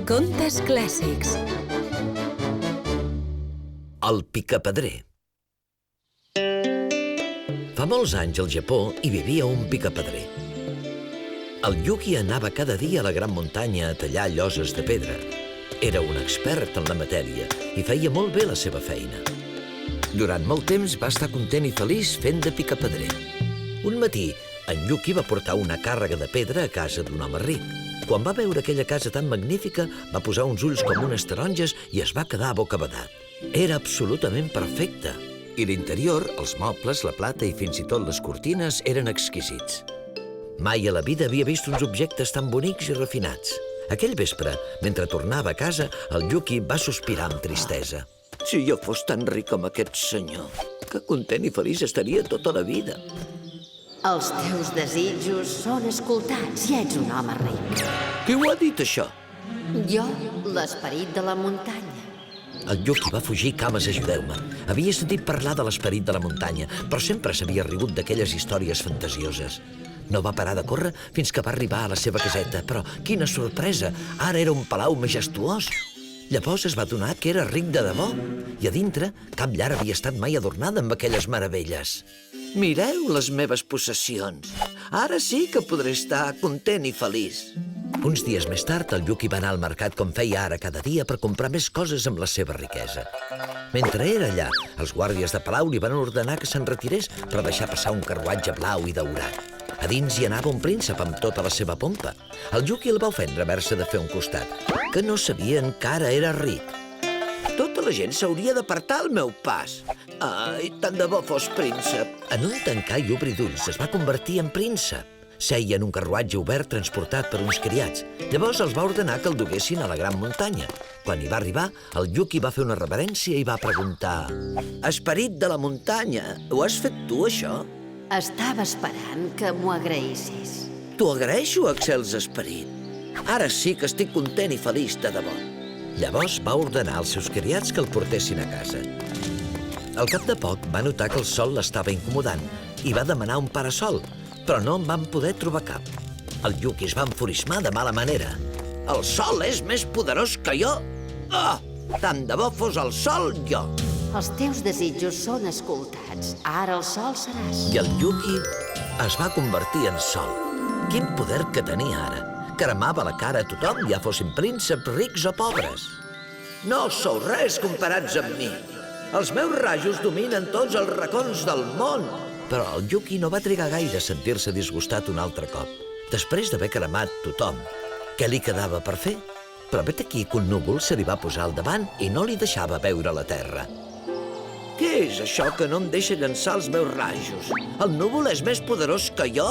Contes clàssics. El picapedrer. Fa molts anys al Japó hi vivia un picapedrer. El Yuki anava cada dia a la gran muntanya a tallar lloses de pedra. Era un expert en la matèria i feia molt bé la seva feina. Durant molt temps va estar content i feliç fent de picapedrer. Un matí, en Yuki va portar una càrrega de pedra a casa d'un home ric. Quan va veure aquella casa tan magnífica, va posar uns ulls com unes taronges i es va quedar bocabadat. Era absolutament perfecte. I l'interior, els mobles, la plata i fins i tot les cortines eren exquisits. Mai a la vida havia vist uns objectes tan bonics i refinats. Aquell vespre, mentre tornava a casa, el Yuki va sospirar amb tristesa. Si jo fos tan ric com aquest senyor, que content i feliç estaria tota la vida. Els teus desitjos són escoltats i ets un home ric. Qui ho ha dit, això? Jo, l'esperit de la muntanya. El Yuki va fugir, cames, ajudeu-me. Havia sentit parlar de l'esperit de la muntanya, però sempre s'havia rigut d'aquelles històries fantasioses. No va parar de córrer fins que va arribar a la seva caseta, però quina sorpresa! Ara era un palau majestuós. Llavors es va adonar que era ric de debò, i a dintre cap llar havia estat mai adornada amb aquelles meravelles. Mireu les meves possessions. Ara sí que podré estar content i feliç. Uns dies més tard, el Yuki va anar al mercat com feia ara cada dia per comprar més coses amb la seva riquesa. Mentre era allà, els guàrdies de palau li van ordenar que se'n retirés per deixar passar un carruatge blau i daurat. A dins hi anava un príncep amb tota la seva pompa. El Yuki el va ofendre haver-se de fer un costat, que no sabien que ara era ric. Tota la gent s'hauria d'apartar al meu pas. Ai, tant de bo fos príncep. En un tancar i obrir d'ulls es va convertir en príncep. Seia en un carruatge obert transportat per uns criats. Llavors els va ordenar que el duguessin a la gran muntanya. Quan hi va arribar, el Yuki va fer una reverència i va preguntar: Esperit de la muntanya, ho has fet tu, això? Estava esperant que m'ho agraïssis. T'ho agraeixo, excels esperit. Ara sí que estic content i feliç de debò. Llavors va ordenar als seus criats que el portessin a casa. Al cap de poc va notar que el sol l'estava incomodant i va demanar un parasol, però no en van poder trobar cap. El Yuki es va enfurismar de mala manera. El sol és més poderós que jo! Oh! Tant de bo fos el sol, jo! Els teus desitjos són escoltats. Ara el sol seràs. I el Yuki es va convertir en sol. Quin poder que tenia ara! Cremava la cara a tothom, ja fossin prínceps, rics o pobres. No sou res comparats amb mi. Els meus rajos dominen tots els racons del món. Però el Yuki no va trigar gaire a sentir-se disgustat un altre cop. Després d'haver cremat tothom, què li quedava per fer? Però vet aquí que un núvol se li va posar al davant i no li deixava veure la terra. Què és això que no em deixa llançar els meus rajos? El núvol és més poderós que jo?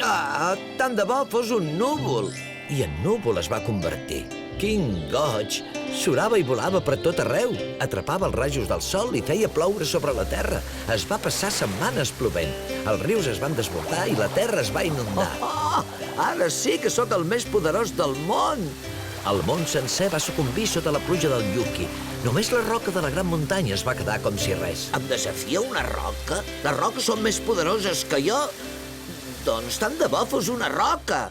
Ah, tant de bo fos un núvol! I en núvol es va convertir. Quin goig! Surava i volava per tot arreu. Atrapava els rajos del sol i feia ploure sobre la terra. Es va passar setmanes plovent. Els rius es van desbordar i la terra es va inundar. Oh, ara sí que sóc el més poderós del món! El món sencer va sucumbir sota la pluja del Yuki. Només la roca de la gran muntanya es va quedar com si res. Em desafia una roca? Les roques són més poderoses que jo? Doncs tant de bo fos una roca!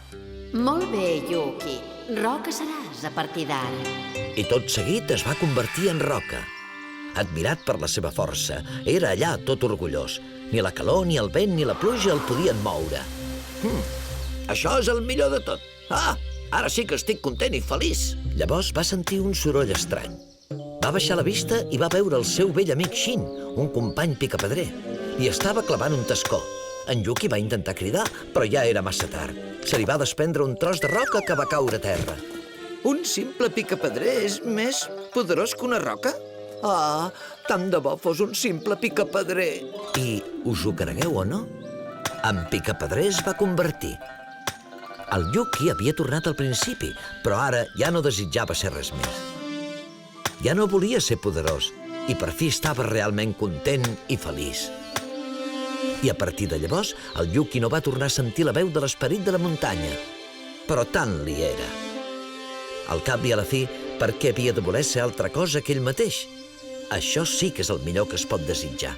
Molt bé, Yuki. Roca seràs a partir d'ara. I tot seguit es va convertir en roca. Admirat per la seva força, era allà tot orgullós. Ni la calor, ni el vent, ni la pluja el podien moure. Això és el millor de tot. Ah! Ara sí que estic content i feliç. Llavors va sentir un soroll estrany. Va baixar la vista i va veure el seu vell amic Shin, un company picapedrer, i estava clavant un tascó. En Yuki va intentar cridar, però ja era massa tard. Se li va desprendre un tros de roca que va caure a terra. Un simple picapedrer és més poderós que una roca? Ah, tant de bo fos un simple picapedrer. I us ho cregueu o no? En picapedrer es va convertir. El Yuki havia tornat al principi, però ara ja no desitjava ser res més. Ja no volia ser poderós, i per fi estava realment content i feliç. I a partir de llavors, el Yuki no va tornar a sentir la veu de l'esperit de la muntanya. Però tant li era. Al cap i a la fi, per què havia de voler ser altra cosa que ell mateix? Això sí que és el millor que es pot desitjar.